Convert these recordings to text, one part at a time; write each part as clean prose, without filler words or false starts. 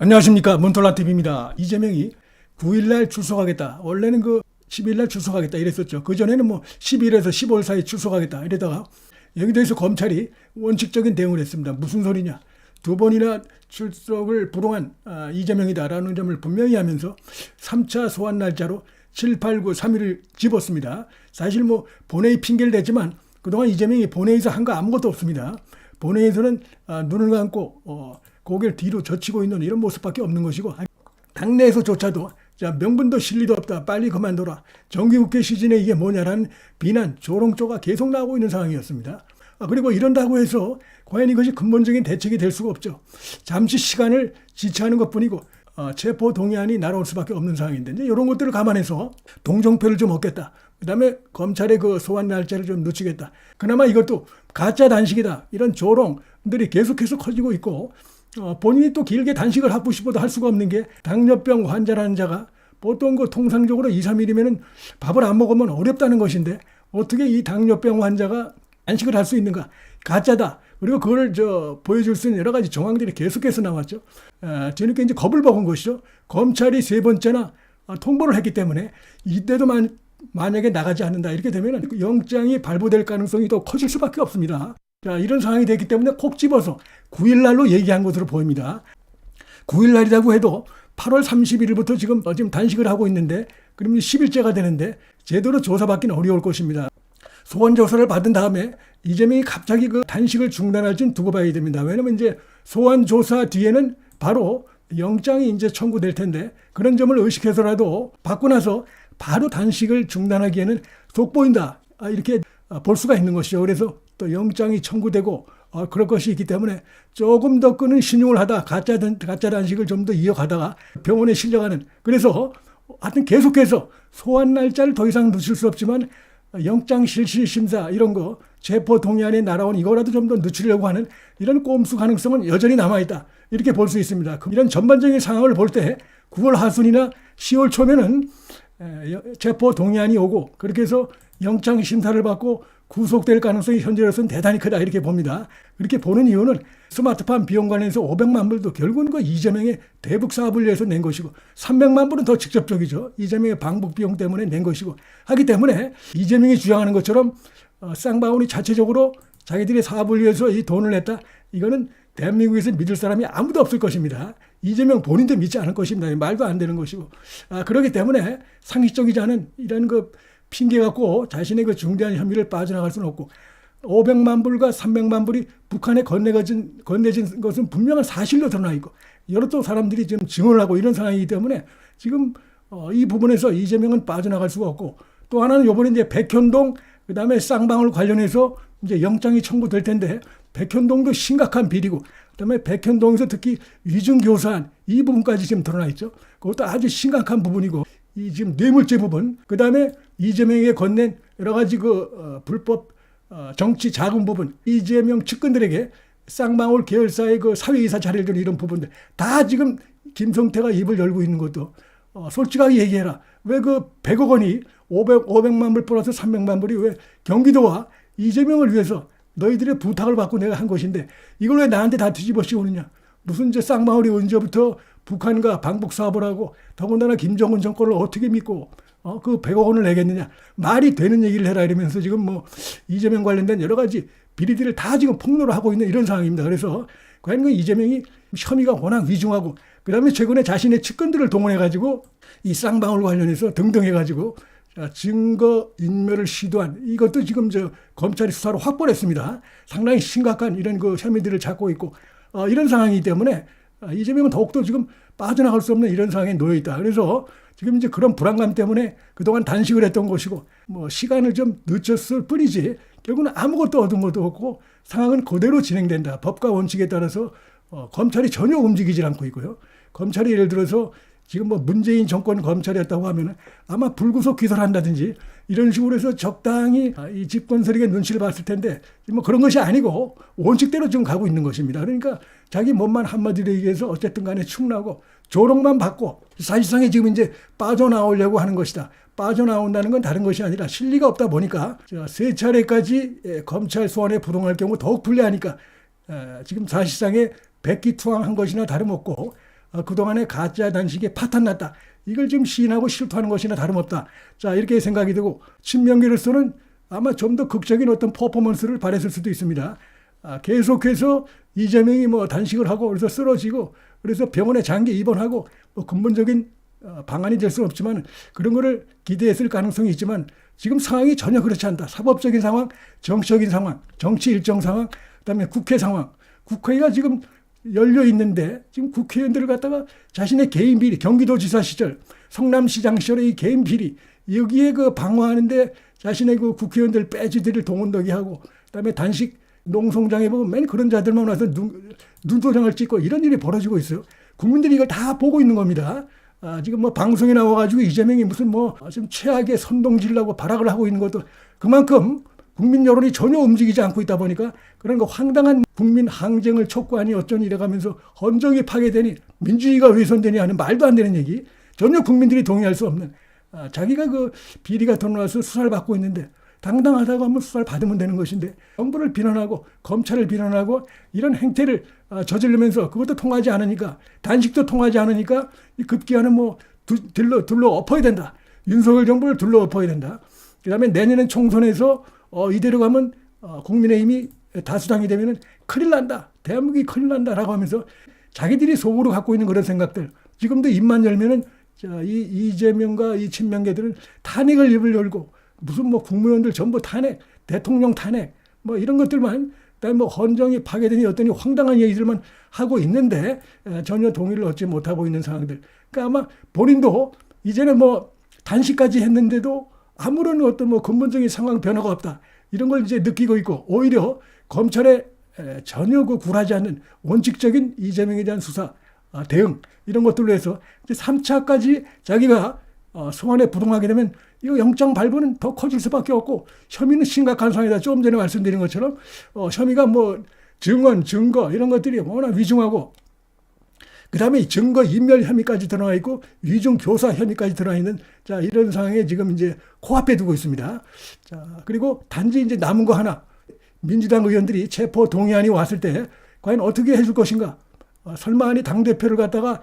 안녕하십니까, 문톨라TV입니다. 이재명이 9일날 출석하겠다. 원래는 10일날 출석하겠다 이랬었죠. 그전에는 10일에서 15일 사이 출석하겠다 이러다가 여기 대해서 검찰이 원칙적인 대응을 했습니다. 무슨 소리냐. 2번이나 출석을 불응한 이재명이다라는 점을 분명히 하면서 3차 소환 날짜로 7, 8, 9, 3일을 집었습니다. 사실 본회의 핑계를 댔지만 그동안 이재명이 본회의에서 한 거 아무것도 없습니다. 본회의에서는 눈을 감고 고개를 뒤로 젖히고 있는 이런 모습밖에 없는 것이고, 당내에서조차도 명분도 실리도 없다, 빨리 그만둬라, 정기국회 시즌에 이게 뭐냐라는 비난, 조롱조가 계속 나오고 있는 상황이었습니다. 그리고 이런다고 해서 과연 이것이 근본적인 대책이 될 수가 없죠. 잠시 시간을 지체하는 것뿐이고 체포 동의안이 날아올 수밖에 없는 상황인데, 이제 이런 것들을 감안해서 동정표를 좀 얻겠다, 그 다음에 검찰의 소환 날짜를 좀 늦추겠다, 그나마 이것도 가짜 단식이다, 이런 조롱들이 계속해서 커지고 있고, 본인이 또 길게 단식을 하고 싶어도 할 수가 없는 게, 당뇨병 환자라는 자가 보통 통상적으로 2, 3일이면 밥을 안 먹으면 어렵다는 것인데 어떻게 이 당뇨병 환자가 단식을 할 수 있는가. 가짜다. 그리고 그걸 보여줄 수 있는 여러 가지 정황들이 계속해서 나왔죠. 저는 이제 겁을 먹은 것이죠. 검찰이 3번째나 통보를 했기 때문에 이때도 만약에 나가지 않는다 이렇게 되면 영장이 발부될 가능성이 더 커질 수밖에 없습니다. 이런 상황이 됐기 때문에 콕 집어서 9일날로 얘기한 것으로 보입니다. 9일날이라고 해도 8월 31일부터 지금 단식을 하고 있는데, 그러면 10일째가 되는데 제대로 조사받기는 어려울 것입니다. 소환 조사를 받은 다음에 이재명이 갑자기 단식을 중단할지는 두고 봐야 됩니다. 왜냐면 이제 소환 조사 뒤에는 바로 영장이 이제 청구될 텐데, 그런 점을 의식해서라도 받고 나서 바로 단식을 중단하기에는 속보인다, 이렇게 볼 수가 있는 것이죠. 그래서 또 영장이 청구되고 그럴 것이 있기 때문에 조금 더 끄는 신용을 하다 가짜 단식을 좀 더 이어가다가 병원에 실려가는, 그래서 하여튼 계속해서 소환 날짜를 더 이상 늦출 수 없지만 영장 실시 심사 이런 체포 동의안에 날아온 이거라도 좀 더 늦추려고 하는 이런 꼼수 가능성은 여전히 남아있다, 이렇게 볼 수 있습니다. 이런 전반적인 상황을 볼 때 9월 하순이나 10월 초면은 체포 동의안이 오고 그렇게 해서 영장 심사를 받고 구속될 가능성이 현재로서는 대단히 크다, 이렇게 봅니다. 그렇게 보는 이유는 스마트팜 비용 관련해서 500만 불도 결국은 이재명의 대북 사업을 위해서 낸 것이고, 300만 불은 더 직접적이죠. 이재명의 방북 비용 때문에 낸 것이고 하기 때문에, 이재명이 주장하는 것처럼 쌍방울이 자체적으로 자기들의 사업을 위해서 이 돈을 냈다, 이거는 대한민국에서 믿을 사람이 아무도 없을 것입니다. 이재명 본인도 믿지 않을 것입니다. 말도 안 되는 것이고. 그렇기 때문에 상식적이지 않은 이런 핑계 갖고 자신의 중대한 혐의를 빠져나갈 수는 없고, 500만 불과 300만 불이 북한에 건네진 것은 분명한 사실로 드러나 있고, 여러 또 사람들이 지금 증언을 하고 이런 상황이기 때문에 지금 이 부분에서 이재명은 빠져나갈 수가 없고, 또 하나는 이번에 이제 백현동 그다음에 쌍방울 관련해서 이제 영장이 청구될 텐데, 백현동도 심각한 비리고, 그다음에 백현동에서 특히 위중교사한 이 부분까지 지금 드러나 있죠. 그것도 아주 심각한 부분이고, 이 지금 뇌물죄 부분, 그다음에 이재명에게 건넨 여러 가지 불법 정치 자금 부분, 이재명 측근들에게 쌍방울 계열사의 사회이사 자리를 주는 이런 부분들 다 지금 김성태가 입을 열고 있는 것도, 솔직하게 얘기해라. 왜 100억 원이 500만 불 플러스 300만 불이 왜 경기도와 이재명을 위해서 너희들의 부탁을 받고 내가 한 것인데 이걸 왜 나한테 다 뒤집어 씌우느냐. 무슨 쌍방울이 언제부터 북한과 방북 사업을 하고, 더군다나 김정은 정권을 어떻게 믿고 100억 원을 내겠느냐. 말이 되는 얘기를 해라, 이러면서 지금 이재명 관련된 여러 가지 비리들을 다 지금 폭로를 하고 있는 이런 상황입니다. 그래서 과연 이재명이 혐의가 워낙 위중하고, 그 다음에 최근에 자신의 측근들을 동원해가지고 이 쌍방울 관련해서 등등 해가지고 증거 인멸을 시도한, 이것도 지금 검찰이 수사로 확보를 했습니다. 상당히 심각한 이런 혐의들을 찾고 있고, 이런 상황이기 때문에 이재명은 더욱더 지금 빠져나갈 수 없는 이런 상황에 놓여 있다. 그래서 지금 이제 그런 불안감 때문에 그동안 단식을 했던 것이고, 시간을 좀 늦췄을 뿐이지 결국은 아무것도 얻은 것도 없고 상황은 그대로 진행된다. 법과 원칙에 따라서 검찰이 전혀 움직이질 않고 있고요. 검찰이 예를 들어서 지금 문재인 정권 검찰이었다고 하면은 아마 불구속 기소를 한다든지 이런 식으로 해서 적당히 이 집권 세력의 눈치를 봤을 텐데, 그런 것이 아니고 원칙대로 지금 가고 있는 것입니다. 그러니까 자기 몸만 한마디로 얘기해서 어쨌든 간에 충나고 조롱만 받고, 사실상에 지금 이제 빠져나오려고 하는 것이다. 빠져나온다는 건 다른 것이 아니라 실리가 없다 보니까 3차례까지 검찰 소환에 부동할 경우 더욱 불리하니까 지금 사실상에 백기투항한 것이나 다름없고, 그동안의 가짜 단식에 파탄났다. 이걸 지금 시인하고 실토하는 것이나 다름없다. 자, 이렇게 생각이 되고 친명계로서는 아마 좀 더 극적인 어떤 퍼포먼스를 발했을 수도 있습니다. 계속해서 이재명이 뭐 단식을 하고 그래서 쓰러지고 그래서 병원에 장기 입원하고 뭐 근본적인 방안이 될 수는 없지만 그런 거를 기대했을 가능성이 있지만 지금 상황이 전혀 그렇지 않다. 사법적인 상황, 정치적인 상황, 정치 일정 상황, 그다음에 국회 상황. 국회가 지금 열려 있는데 지금 국회의원들을 갖다가 자신의 개인 비리, 경기도지사 시절, 성남시장 시절의 이 개인 비리 여기에 그 방어하는데 자신의 그 국회의원들 배지들을 동원되게 하고 그다음에 단식 농성장에 보면 맨 그런 자들만 와서 눈도장을 찍고 이런 일이 벌어지고 있어요. 국민들이 이걸 다 보고 있는 겁니다. 지금 뭐 방송에 나와가지고 이재명이 무슨 뭐 좀 최악의 선동질라고 발악을 하고 있는 것도 그만큼 국민 여론이 전혀 움직이지 않고 있다 보니까 그런 거 황당한 국민 항쟁을 촉구하니 어쩌니 이래가면서 헌정이 파괴되니 민주주의가 훼손되니 하는 말도 안 되는 얘기 전혀 국민들이 동의할 수 없는 자기가 그 비리가 드러나서 수사를 받고 있는데 당당하다고 하면 수사를 받으면 되는 것인데 정부를 비난하고 검찰을 비난하고 이런 행태를 저지르면서 그것도 통하지 않으니까 단식도 통하지 않으니까 급기야는 뭐 둘러 엎어야 된다. 윤석열 정부를 둘러 엎어야 된다. 그다음에 내년엔 총선에서 이대로 가면 국민의힘이 다수당이 되면 큰일 난다. 대한민국이 큰일 난다라고 하면서 자기들이 속으로 갖고 있는 그런 생각들 지금도 입만 열면은 이 이재명과 이 친명계들은 탄핵을 입을 열고 무슨 뭐 국무위원들 전부 탄핵, 대통령 탄핵, 뭐 이런 것들만, 그다음에 뭐 헌정이 파괴되니 어떠니 황당한 얘기들만 하고 있는데 전혀 동의를 얻지 못하고 있는 상황들. 그러니까 아마 본인도 이제는 뭐 단식까지 했는데도 아무런 어떤 뭐 근본적인 상황 변화가 없다. 이런 걸 이제 느끼고 있고 오히려 검찰에 전혀 굴하지 않는 원칙적인 이재명에 대한 수사, 대응 이런 것들로 해서 이제 3차까지 자기가 소환에 부동하게 되면 이거 영장 발부는 더 커질 수밖에 없고 혐의는 심각한 상황이다. 조금 전에 말씀드린 것처럼 혐의가 뭐 증언, 증거 이런 것들이 워낙 위중하고 그다음에 증거 인멸 혐의까지 드러나 있고 위중 교사 혐의까지 드러나 있는 자 이런 상황에 지금 이제 코앞에 두고 있습니다. 자 그리고 단지 이제 남은 거 하나 민주당 의원들이 체포 동의안이 왔을 때 과연 어떻게 해줄 것인가? 설마 아니 당 대표를 갖다가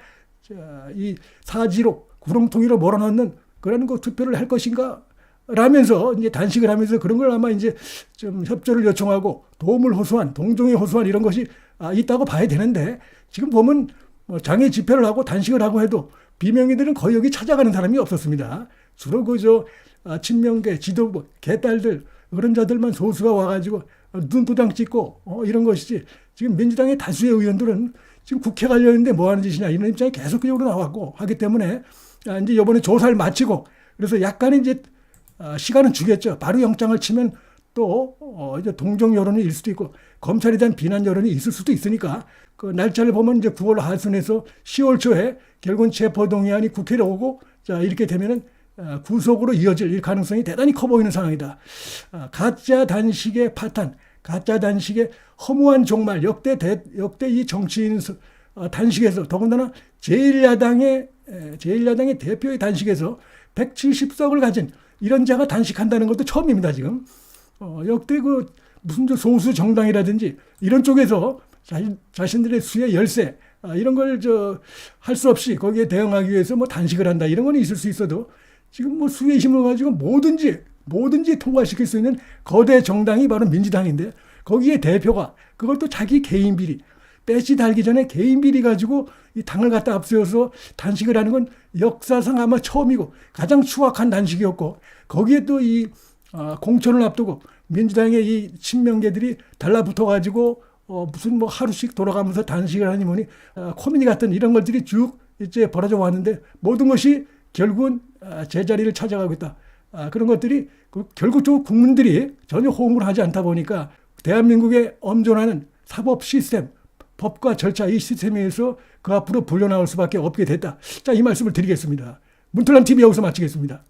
이 사지로 구렁텅이로 몰아넣는 그런 거 투표를 할 것인가? 라면서 이제 단식을 하면서 그런 걸 아마 이제 좀 협조를 요청하고 도움을 호소한 동정의 호소한 이런 것이 있다고 봐야 되는데 지금 보면 장애 집회를 하고 단식을 하고 해도 비명의들은 거의 여기 찾아가는 사람이 없었습니다. 주로 그저 친명계 지도부 개딸들 그런 자들만 소수가 와가지고 눈도장 찍고 이런 것이지 지금 민주당의 다수의 의원들은 지금 국회 가려는데 뭐 하는 짓이냐 이런 입장이 계속적으로 나왔고 하기 때문에 이제 이번에 조사를 마치고 그래서 약간의 이제 시간은 주겠죠. 바로 영장을 치면 또 이제 동정 여론이 일 수도 있고 검찰에 대한 비난 여론이 있을 수도 있으니까 그 날짜를 보면 이제 9월 하순에서 10월 초에 결국은 체포동의안이 국회로 오고 자 이렇게 되면은 구속으로 이어질 가능성이 대단히 커 보이는 상황이다. 가짜 단식의 파탄, 가짜 단식의 허무한 종말, 역대 이 정치인 단식에서 더군다나 제1야당의 대표의 단식에서 170석을 가진 이런 자가 단식한다는 것도 처음입니다, 지금. 역대 그 무슨 소수 정당이라든지 이런 쪽에서 자신들의 수의 열세, 이런 걸 할 수 없이 거기에 대응하기 위해서 뭐 단식을 한다, 이런 건 있을 수 있어도 지금 뭐 수의 힘을 가지고 뭐든지 통과시킬 수 있는 거대 정당이 바로 민주당인데 거기에 대표가 그것도 자기 개인 비리, 배지 달기 전에 개인 비리 가지고 이 당을 갖다 앞세워서 단식을 하는 건 역사상 아마 처음이고 가장 추악한 단식이었고 거기에 또 이 공천을 앞두고 민주당의 이 친명계들이 달라붙어 가지고 무슨 뭐 하루씩 돌아가면서 단식을 하니 뭐니 코미디 같은 이런 것들이 쭉 이제 벌어져 왔는데 모든 것이 결국은 제자리를 찾아가고 있다. 그런 것들이 결국 또 국민들이 전혀 호응을 하지 않다 보니까 대한민국의 엄존하는 사법 시스템, 법과 절차 이 시스템에서 그 앞으로 불려나올 수밖에 없게 됐다. 자, 이 말씀을 드리겠습니다. 문틀란 TV 여기서 마치겠습니다.